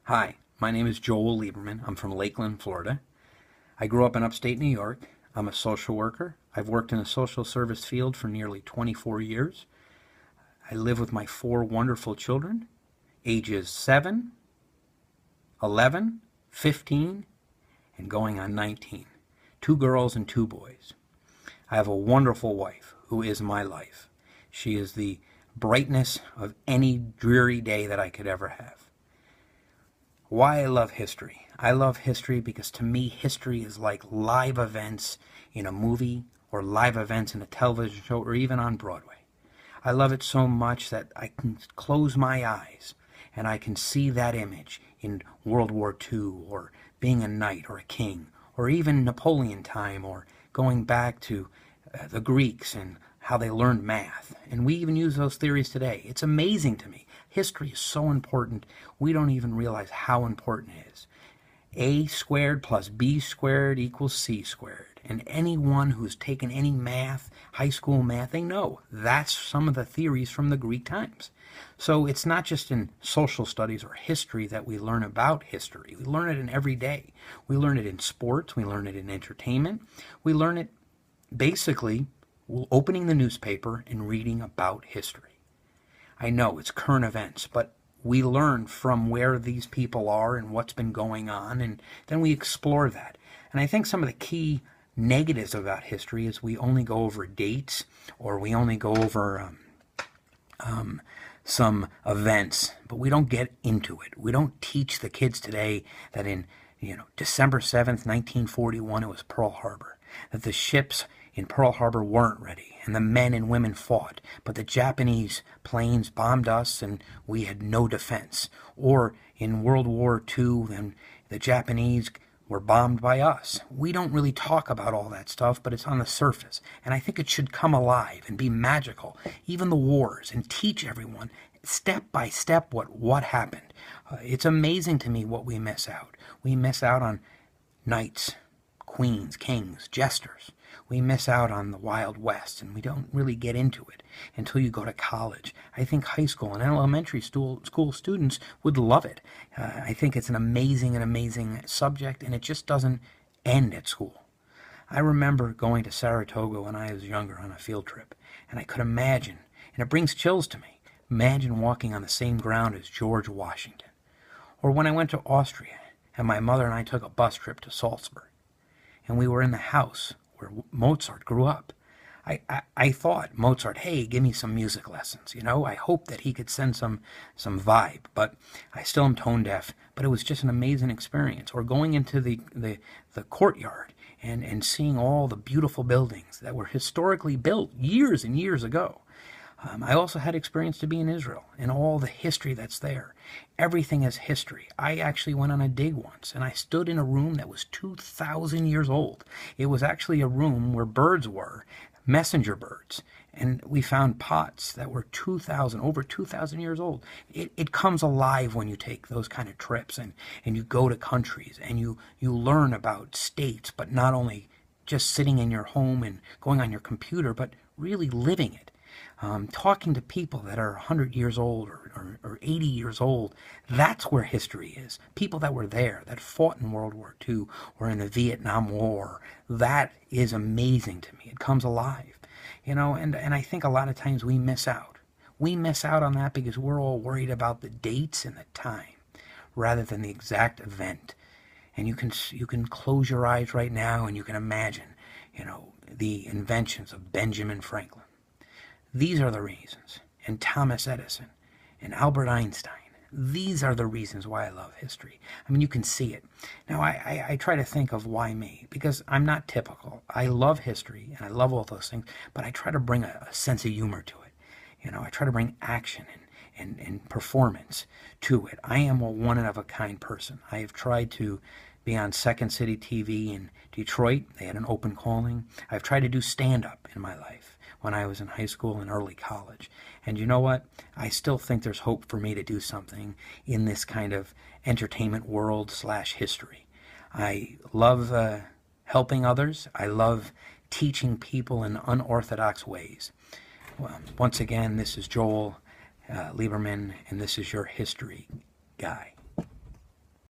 Hi, my name is Joel Lieberman. I'm from Lakeland, Florida. I grew up in upstate New York. I'm a social worker. I've worked in the social service field for nearly 24 years. I live with my four wonderful children, ages 7, 11, 15, and going on 19. Two girls and two boys. I have a wonderful wife who is my life. She is the brightness of any dreary day that I could ever have. Why I love history. I love history because to me history is like live events in a movie or live events in a television show or even on Broadway. I love it so much that I can close my eyes and I can see that image in World War II or being a knight or a king or even Napoleon time or going back to the Greeks and how they learned math. And we even use those theories today. It's amazing to me. History is so important, we don't even realize how important it is. A squared plus B squared equals C squared. And anyone who's taken any math, high school math, they know that's some of the theories from the Greek times. So it's not just in social studies or history that we learn about history. We learn it in every day. We learn it in sports. We learn it in entertainment. We learn it basically opening the newspaper and reading about history. I know it's current events, but we learn from where these people are and what's been going on, and then we explore that. And I think some of the key negatives about history is we only go over dates or we only go over some events, but we don't get into it. We don't teach the kids today that in December 7th, 1941, it was Pearl Harbor, that the ships in Pearl Harbor weren't ready, and the men and women fought, but the Japanese planes bombed us and we had no defense. Or in World War II, and the Japanese were bombed by us. We don't really talk about all that stuff, but it's on the surface. And I think it should come alive and be magical, even the wars, and teach everyone step by step what happened. It's amazing to me what we miss out. We miss out on knights, queens, kings, jesters. We miss out on the Wild West, and we don't really get into it until you go to college. I think high school and elementary school students would love it. I think it's an amazing subject, and it just doesn't end at school. I remember going to Saratoga when I was younger on a field trip, and I could imagine, and it brings chills to me, imagine walking on the same ground as George Washington. Or when I went to Austria, and my mother and I took a bus trip to Salzburg, and we were in the house where Mozart grew up. I thought, Mozart, hey, give me some music lessons. I hope that he could send some vibe, but I still am tone deaf. But it was just an amazing experience. Or going into the courtyard and seeing all the beautiful buildings that were historically built years and years ago. I also had experience to be in Israel and all the history that's there. Everything is history. I actually went on a dig once, and I stood in a room that was 2,000 years old. It was actually a room where birds were, messenger birds, and we found pots that were over 2,000 years old. It comes alive when you take those kind of trips and you go to countries and you learn about states, but not only just sitting in your home and going on your computer, but really living it. Talking to people that are 100 years old or 80 years old, that's where history is. People that were there, that fought in World War II or in the Vietnam War, that is amazing to me. It comes alive, and I think a lot of times we miss out. We miss out on that because we're all worried about the dates and the time rather than the exact event. And you can close your eyes right now and you can imagine, the inventions of Benjamin Franklin. These are the reasons, and Thomas Edison, and Albert Einstein. These are the reasons why I love history. I mean, you can see it. Now, I try to think of why me, because I'm not typical. I love history, and I love all those things, but I try to bring a sense of humor to it. I try to bring action and performance to it. I am a one-of-a-kind person. I have tried to be on Second City TV in Detroit. They had an open calling. I've tried to do stand-up in my life when I was in high school and early college. And you know what? I still think there's hope for me to do something in this kind of entertainment world / history. I love helping others. I love teaching people in unorthodox ways. Well, once again, this is Joel Lieberman, and this is your history guy.